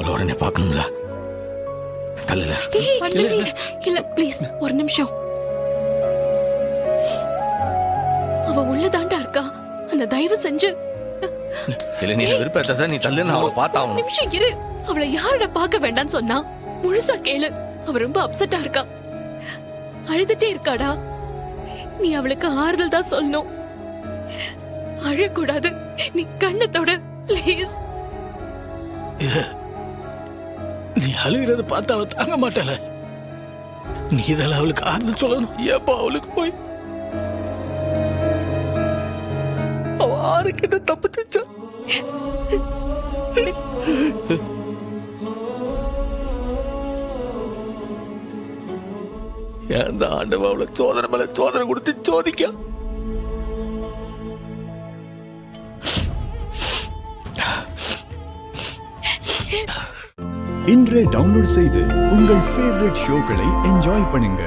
அவளை உடனே பார்க்கணும்ல. இல்ல ப்ளீஸ் ஒரு நிமிஷம். அவ உள்ளதாண்டா இருக்கா. அந்த தயவு செஞ்சு இல்ல, நீ விருப்பத்தை நீ தள்ளுன்னு அவளை பார்த்தாவணும். நிமிஷம் இரு. அவளை யாரோட பார்க்க வேண்டாம்னு சொன்னா முழுசா கேளு. அவ ரொம்ப அப்செட்டா இருக்கா, அழுதுட்டே இருக்காடா. நீ அவளுக்கு ஆறுதல் தான் சொல்லணும், அழக்கூடாது. நீ கண்ணத்தோட ப்ளீஸ். நீ அழுகிறத பார்த்து அவ தாங்க மாட்டாள. நீ இதெல்லாம் அவளுக்கு ஆறுதல் சொல்லணும். ஏப்பா அவளுக்கு போய் அவ ஆறுக்கிட்ட தப்பு செஞ்சா. அந்த ஆண்டவ அவளை சோதனை மேல சோதனை கொடுத்து சோதிக்க. இன்றே டவுன்லோட் செய்து உங்கள் ஃபேவரட் ஷோக்களை என்ஜாய் பண்ணுங்க.